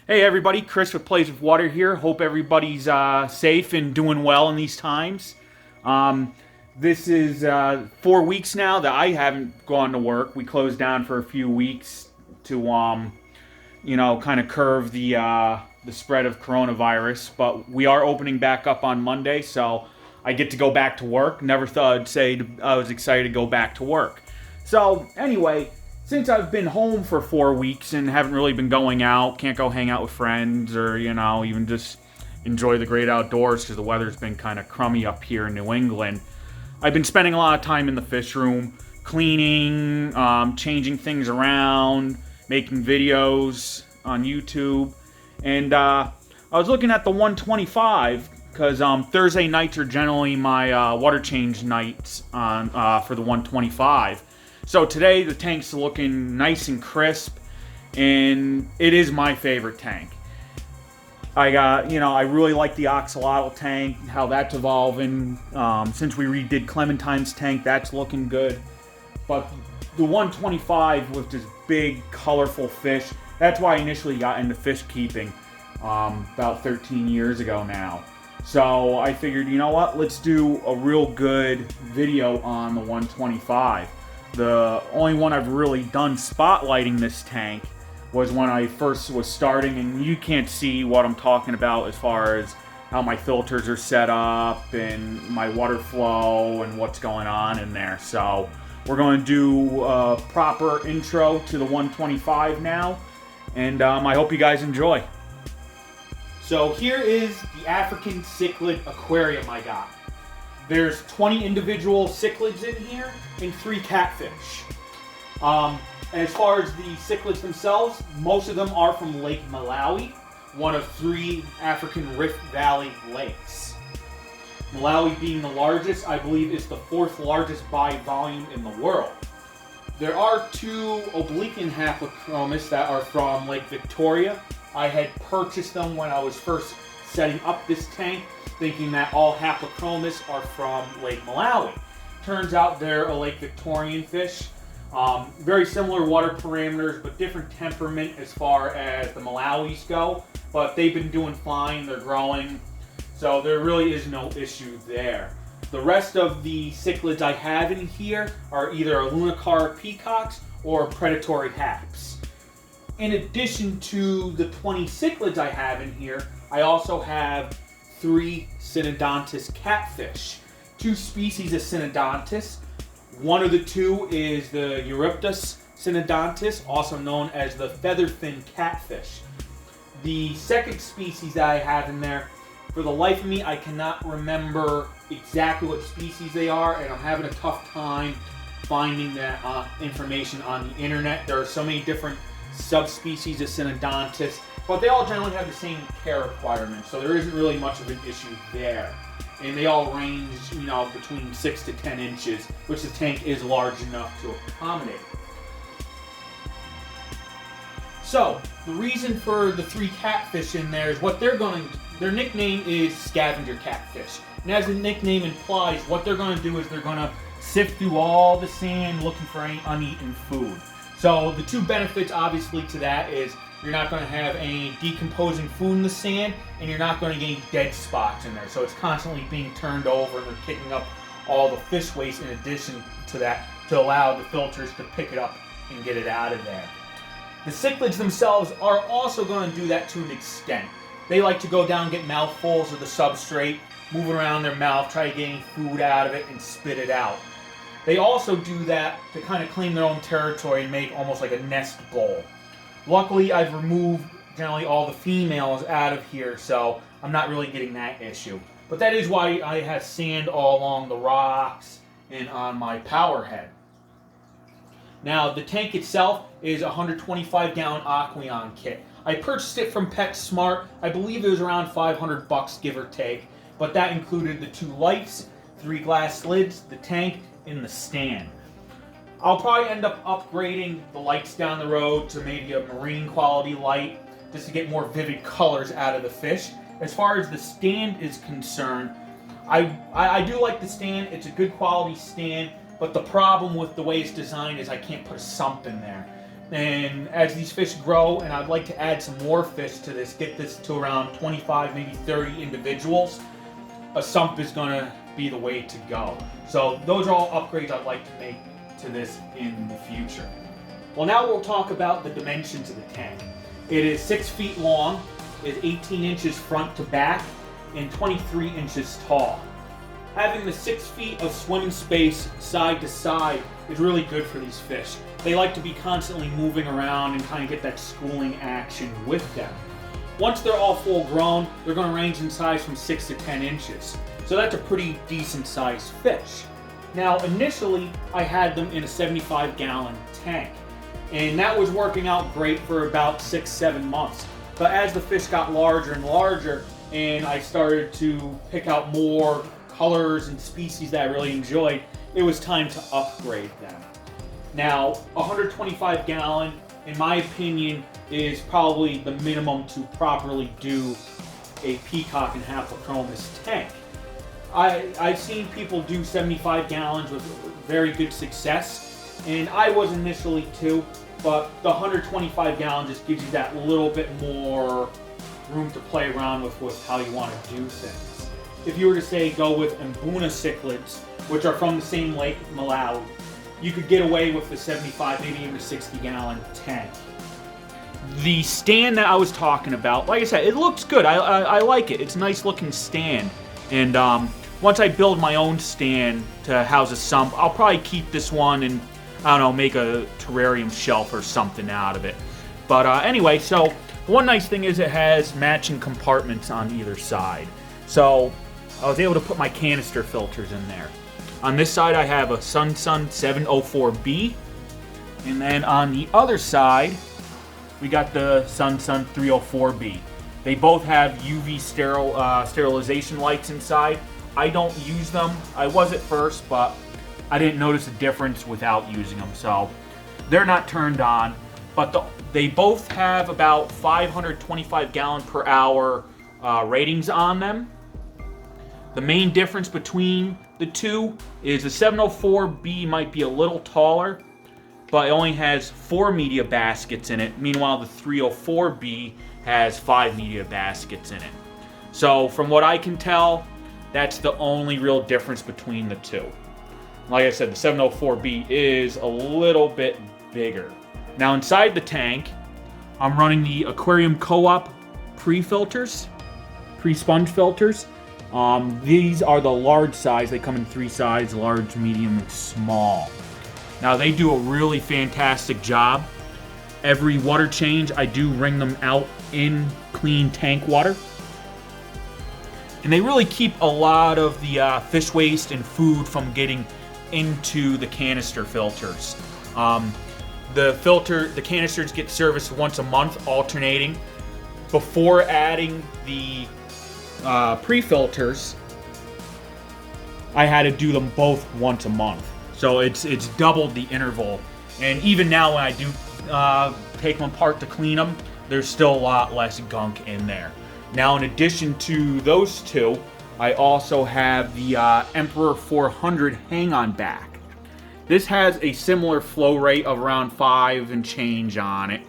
Hey everybody, Chris with Plays with Water here. Hope everybody's safe and doing well in these times. This is 4 weeks now that I haven't gone to work. We closed down for a few weeks to, kind of curve the spread of coronavirus. But we are opening back up on Monday, so I get to go back to work. Never thought I'd say I was excited to go back to work. So anyway, since I've been home for 4 weeks and haven't really been going out, can't go hang out with friends or, even just enjoy the great outdoors because the weather's been kind of crummy up here in New England, I've been spending a lot of time in the fish room, cleaning, changing things around, making videos on YouTube. And I was looking at the 125 because Thursday nights are generally my water change nights for the 125. So today the tank's looking nice and crisp, and it is my favorite tank. I really like the Oxalotl tank, how that's evolving. Since we redid Clementine's tank, that's looking good. But the 125 with this big, colorful fish, that's why I initially got into fish keeping about 13 years ago now. So I figured, you know what, let's do a real good video on the 125. The only one I've really done spotlighting this tank was when I first was starting, and you can't see what I'm talking about as far as how my filters are set up and my water flow and what's going on in there. So we're going to do a proper intro to the 125 now, and I hope you guys enjoy. So here is the African Cichlid aquarium I got. There's 20 individual cichlids in here and 3 catfish. And as far as the cichlids themselves, most of them are from Lake Malawi, one of 3 African Rift Valley lakes. Malawi being the largest, I believe is the 4th largest by volume in the world. There are 2 obliquan haplochromis that are from Lake Victoria. I had purchased them when I was first setting up this tank, thinking that all haplochromis are from Lake Malawi. Turns out they're a Lake Victorian fish. Very similar water parameters, but different temperament as far as the Malawis go. But they've been doing fine, they're growing, so there really is no issue there. The rest of the cichlids I have in here are either Lunicar peacocks or predatory haps. In addition to the 20 cichlids I have in here, I also have 3 Synodontis catfish. 2 species of Synodontis. One of the 2 is the Euryptus Synodontis, also known as the featherfin catfish. The second species that I have in there, for the life of me, I cannot remember exactly what species they are, and I'm having a tough time finding that information on the internet. There are so many different subspecies of Synodontis, but they all generally have the same care requirements, so there isn't really much of an issue there. And they all range, between 6 to 10 inches, which the tank is large enough to accommodate. So, the reason for the 3 catfish in there is their nickname is scavenger catfish. And as the nickname implies, what they're going to do is they're going to sift through all the sand looking for any uneaten food. So the 2 benefits, obviously, to that is you're not going to have any decomposing food in the sand, and you're not going to get any dead spots in there. So it's constantly being turned over, and they're kicking up all the fish waste in addition to that to allow the filters to pick it up and get it out of there. The cichlids themselves are also going to do that to an extent. They like to go down and get mouthfuls of the substrate, move it around their mouth, try to get any food out of it, and spit it out. They also do that to kind of claim their own territory and make almost like a nest bowl. Luckily, I've removed generally all the females out of here, so I'm not really getting that issue. But that is why I have sand all along the rocks and on my power head. Now, the tank itself is a 125-gallon Aqueon kit. I purchased it from PetSmart. I believe it was around $500, give or take. But that included the 2 lights, 3 glass lids, the tank, and the stand. I'll probably end up upgrading the lights down the road to maybe a marine quality light just to get more vivid colors out of the fish. As far as the stand is concerned, I do like the stand. It's a good quality stand, but the problem with the way it's designed is I can't put a sump in there. And as these fish grow, and I'd like to add some more fish to this, get this to around 25, maybe 30 individuals, a sump is going to be the way to go. So those are all upgrades I'd like to make to this in the future. Well, now we'll talk about the dimensions of the tank. It is 6 feet long, is 18 inches front to back, and 23 inches tall. Having the 6 feet of swimming space side to side is really good for these fish. They like to be constantly moving around and kind of get that schooling action with them. Once they're all full grown, they're going to range in size from 6 to 10 inches. So that's a pretty decent sized fish. Now, initially, I had them in a 75-gallon tank, and that was working out great for about 6-7 months. But as the fish got larger and larger, and I started to pick out more colors and species that I really enjoyed, it was time to upgrade them. Now, 125-gallon, in my opinion, is probably the minimum to properly do a peacock and haplochromis tank. I've seen people do 75 gallons with very good success, and I was initially too, but the 125 gallons just gives you that little bit more room to play around with how you want to do things. If you were to say go with Mbuna cichlids, which are from the same lake, Malawi, you could get away with the 75, maybe even a 60-gallon tank. The stand that I was talking about, like I said, it looks good. I like it. It's a nice looking stand. And once I build my own stand to house a sump, I'll probably keep this one and, I don't know, make a terrarium shelf or something out of it. But anyway, so one nice thing is it has matching compartments on either side. So I was able to put my canister filters in there. On this side, I have a Sun 704B. And then on the other side, we got the Sun 304B. They both have UV sterilization lights inside. I don't use them. I was at first, but I didn't notice a difference without using them. So they're not turned on, but they both have about 525 gallon per hour ratings on them. The main difference between the two is the 704B might be a little taller, but it only has 4 media baskets in it. Meanwhile, the 304B has 5 media baskets in it. So from what I can tell, that's the only real difference between the two. Like I said, the 704B is a little bit bigger. Now inside the tank, I'm running the Aquarium Co-op pre-filters, pre-sponge filters. These are the large size. They come in 3 sizes, large, medium, and small. Now they do a really fantastic job. Every water change, I do wring them out in clean tank water. And they really keep a lot of the fish waste and food from getting into the canister filters. The canisters get serviced once a month, alternating. Before adding the pre-filters, I had to do them both once a month. So it's doubled the interval. And even now when I do take them apart to clean them, there's still a lot less gunk in there. Now in addition to those two, I also have the Emperor 400 hang-on back. This has a similar flow rate of around 5 and change on it.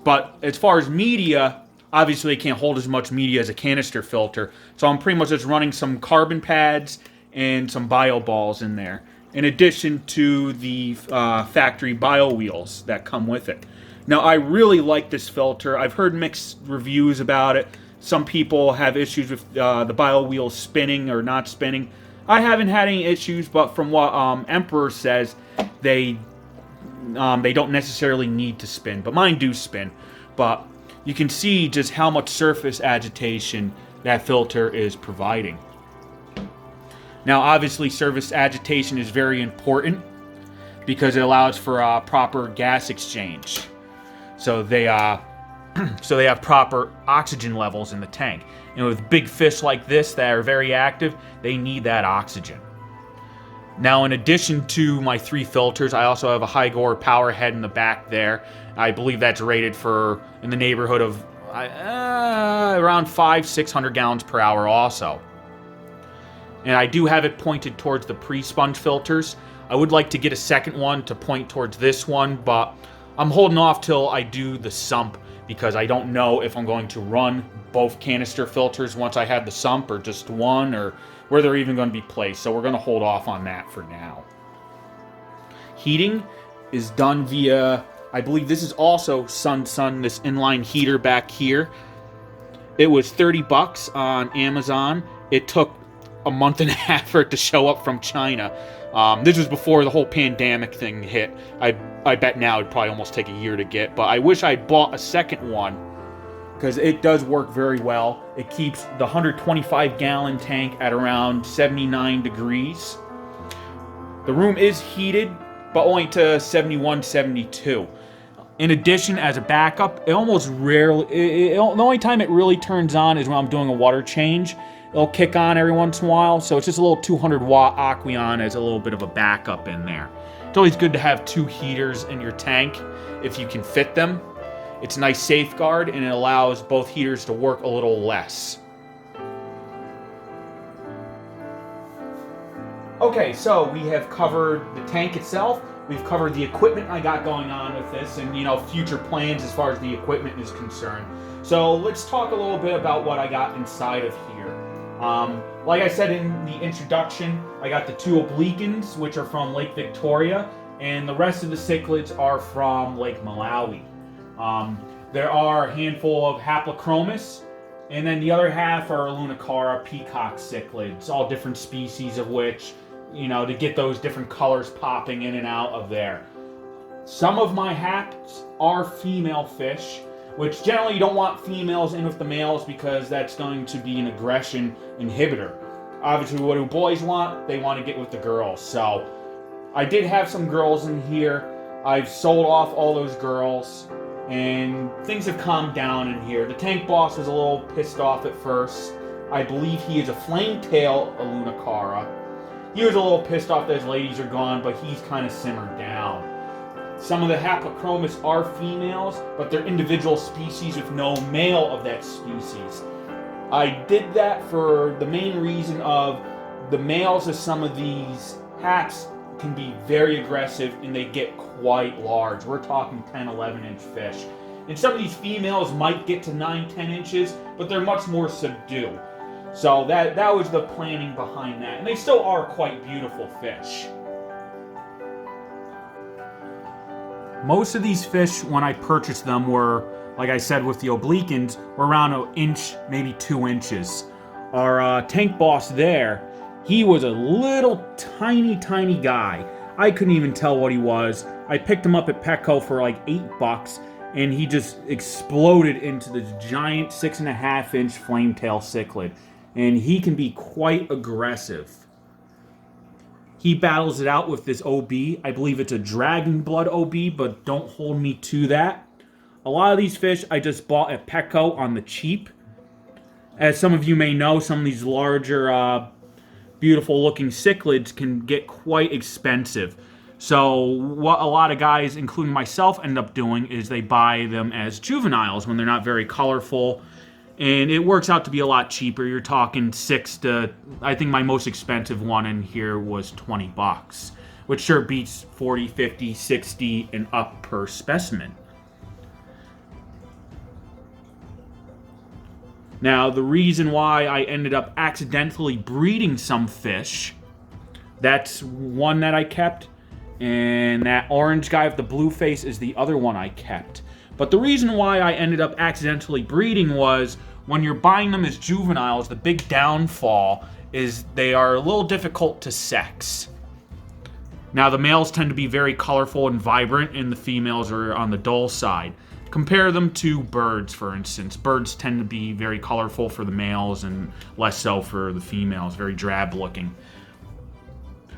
But as far as media, obviously it can't hold as much media as a canister filter. So I'm pretty much just running some carbon pads and some bio balls in there, in addition to the factory bio wheels that come with it. Now, I really like this filter. I've heard mixed reviews about it. Some people have issues with the bio wheels spinning or not spinning. I haven't had any issues, but from what Emperor says, they don't necessarily need to spin. But mine do spin. But you can see just how much surface agitation that filter is providing. Now, obviously, surface agitation is very important because it allows for proper gas exchange. So they have proper oxygen levels in the tank. And with big fish like this that are very active, they need that oxygen. Now, in addition to my 3 filters, I also have a Hygor power head in the back there. I believe that's rated for in the neighborhood of around 500-600 gallons per hour also. And I do have it pointed towards the pre-sponge filters. I would like to get a second one to point towards this one, but I'm holding off till I do the sump because I don't know if I'm going to run both canister filters once I have the sump, or just one, or where they're even going to be placed. So we're going to hold off on that for now. Heating is done via, I believe this is also Sun, this inline heater back here. It was $30 on Amazon. It took a month and a half for it to show up from China. This was before the whole pandemic thing hit. I bet now it'd probably almost take a year to get, but I wish I'd bought a second one because it does work very well. It keeps the 125-gallon tank at around 79 degrees. The room is heated, but only to 71, 72. In addition, as a backup, it almost rarely, the only time it really turns on is when I'm doing a water change. It'll kick on every once in a while, so it's just a little 200-watt Aqueon as a little bit of a backup in there. It's always good to have 2 heaters in your tank if you can fit them. It's a nice safeguard, and it allows both heaters to work a little less. Okay, so we have covered the tank itself. We've covered the equipment I got going on with this, and future plans as far as the equipment is concerned. So let's talk a little bit about what I got inside of here. Like I said in the introduction, I got the 2 obliquins, which are from Lake Victoria, and the rest of the cichlids are from Lake Malawi. There are a handful of Haplochromis, and then the other half are Lunicara peacock cichlids, all different species of which, to get those different colors popping in and out of there. Some of my haps are female fish, which generally you don't want females in with the males because that's going to be an aggression inhibitor. Obviously, what do boys want? They want to get with the girls. So I did have some girls in here. I've sold off all those girls, and things have calmed down in here. The tank boss was a little pissed off at first. I believe he is a flame-tail Lunicara. He was a little pissed off that his ladies are gone, but he's kind of simmered down. Some of the Haplochromis are females, but they're individual species with no male of that species. I did that for the main reason of the males of some of these haps can be very aggressive and they get quite large. We're talking 10, 11-inch fish. And some of these females might get to 9, 10 inches, but they're much more subdued. So that was the planning behind that. And they still are quite beautiful fish. Most of these fish, when I purchased them, were, like I said with the obliquins, were around an inch, maybe 2 inches. Our tank boss there, he was a little tiny guy. I couldn't even tell what he was. I picked him up at Petco for like $8, and he just exploded into this giant 6.5-inch flame-tail cichlid. And he can be quite aggressive. He battles it out with this OB. I believe it's a dragon blood OB, but don't hold me to that. A lot of these fish I just bought at Petco on the cheap. As some of you may know, some of these larger, beautiful-looking cichlids can get quite expensive. So what a lot of guys, including myself, end up doing is they buy them as juveniles when they're not very colorful. And it works out to be a lot cheaper. You're talking I think my most expensive one in here was $20, which sure beats 40, 50, 60 and up per specimen. Now, the reason why I ended up accidentally breeding some fish, that's one that I kept, and that orange guy with the blue face is the other one I kept. But the reason why I ended up accidentally breeding was when you're buying them as juveniles, the big downfall is they are a little difficult to sex. Now, the males tend to be very colorful and vibrant, and the females are on the dull side. Compare them to birds, for instance. Birds tend to be very colorful for the males and less so for the females, very drab looking.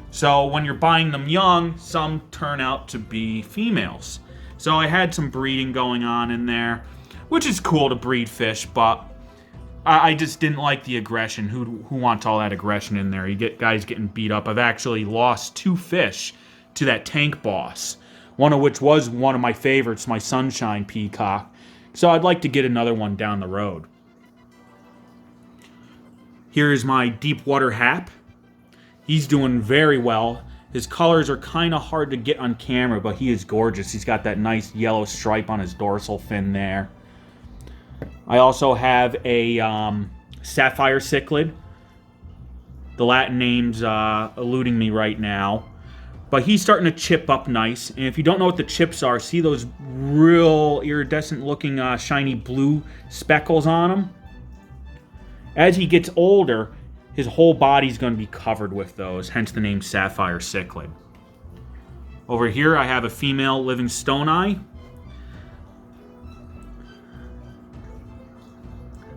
So when you're buying them young, some turn out to be females. So I had some breeding going on in there, which is cool to breed fish, but I just didn't like the aggression. Who wants all that aggression in there? You get guys getting beat up. I've actually lost 2 fish to that tank boss, one of which was one of my favorites, my sunshine peacock. So I'd like to get another one down the road. Here's my deep water hap. He's doing very well. His colors are kind of hard to get on camera, but he is gorgeous. He's got that nice yellow stripe on his dorsal fin there. I also have a Sapphire Cichlid. The Latin name's eluding me right now. But he's starting to chip up nice. And if you don't know what the chips are, see those real iridescent looking shiny blue speckles on him? As he gets older, his whole body's going to be covered with those, hence the name Sapphire Cichlid. Over here I have a female living stone eye.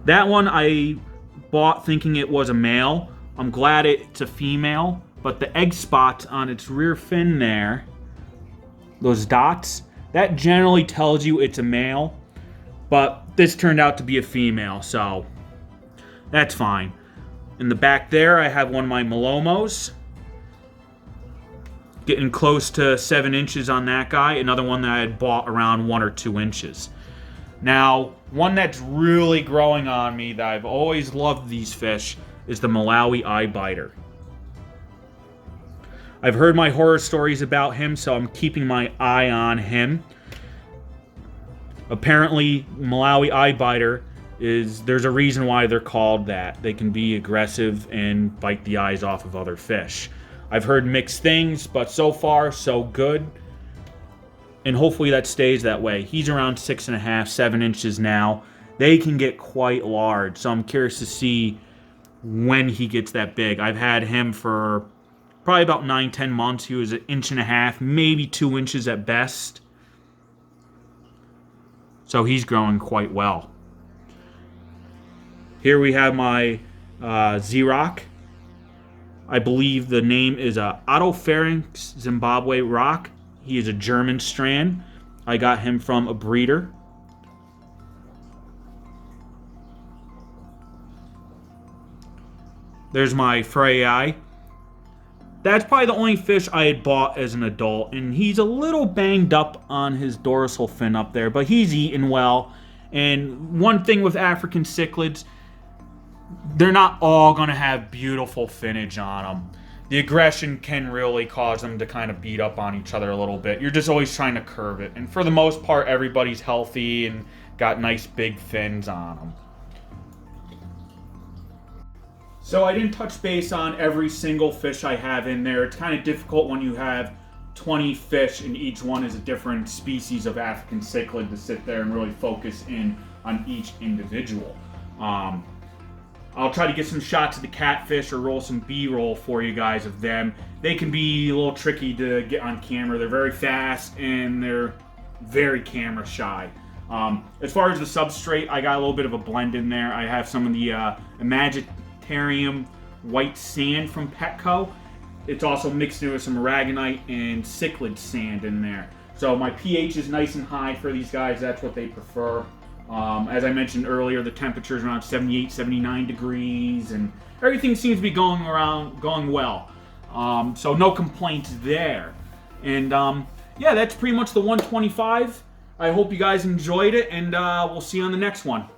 That one I bought thinking it was a male. I'm glad it's a female, but the egg spots on its rear fin there, those dots, that generally tells you it's a male, but this turned out to be a female, so that's fine. In the back there, I have one of my Malomos. Getting close to 7 inches on that guy. Another one that I had bought around 1 or 2 inches. Now, one that's really growing on me that I've always loved these fish is the Malawi eye biter. I've heard my horror stories about him, so I'm keeping my eye on him. Apparently, Malawi eye biter there's a reason why they're called that. They can be aggressive and bite the eyes off of other fish. I've heard mixed things, but so far, so good. And hopefully that stays that way. He's around 6.5, 7 inches now. They can get quite large, so I'm curious to see when he gets that big. I've had him for probably about 9-10 months. He was 1.5 inches, maybe 2 inches at best. So he's growing quite well. Here we have my Z-Rock. I believe the name is Otopharynx Zimbabwe Rock. He is a German strand. I got him from a breeder. There's my Frey. That's probably the only fish I had bought as an adult, and he's a little banged up on his dorsal fin up there, but he's eating well. And one thing with African cichlids, they're not all going to have beautiful finnage on them. The aggression can really cause them to kind of beat up on each other a little bit. You're just always trying to curve it. And for the most part, everybody's healthy and got nice big fins on them. So I didn't touch base on every single fish I have in there. It's kind of difficult when you have 20 fish and each one is a different species of African cichlid to sit there and really focus in on each individual. I'll try to get some shots of the catfish or roll some B-roll for you guys of them. They can be a little tricky to get on camera. They're very fast and they're very camera shy. As far as the substrate, I got a little bit of a blend in there. I have some of the Imaginarium white sand from Petco. It's also mixed in with some aragonite and cichlid sand in there. So my pH is nice and high for these guys. That's what they prefer. As I mentioned earlier, the temperature is around 78, 79 degrees, and everything seems to be going well. So no complaints there. And yeah, that's pretty much the 125. I hope you guys enjoyed it, and we'll see you on the next one.